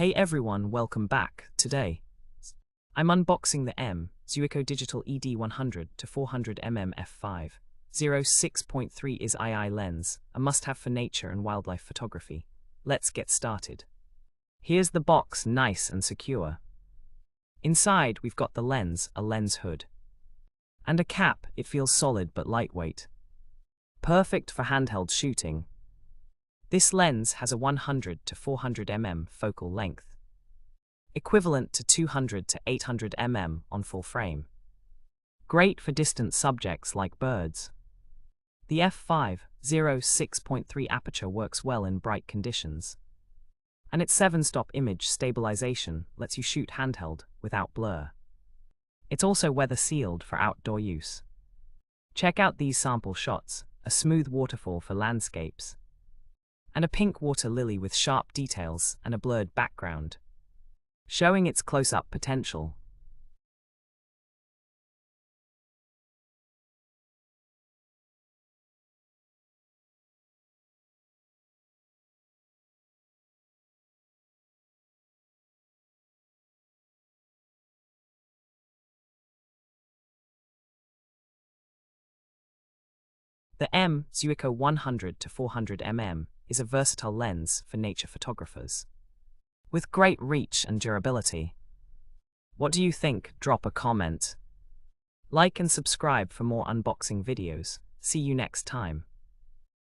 Hey everyone, welcome back. Today, I'm unboxing the M.Zuiko Digital ED 100-400mm F5.0-6.3 IS II lens, a must-have for nature and wildlife photography. Let's get started. Here's the box, nice and secure. Inside, we've got the lens, a lens hood, and a cap. It feels solid but lightweight. Perfect for handheld shooting. This lens has a 100-400mm focal length, equivalent to 200-800mm on full frame. Great for distant subjects like birds. The F5.0-6.3 aperture works well in bright conditions, and its 7-stop image stabilization lets you shoot handheld without blur. It's also weather-sealed for outdoor use. Check out these sample shots: a smooth waterfall for landscapes, and a pink water lily with sharp details and a blurred background, showing its close-up potential. The M.Zuiko 100-400mm is a versatile lens for nature photographers, with great reach and durability. What do you think? Drop a comment. Like and subscribe for more unboxing videos. See you next time.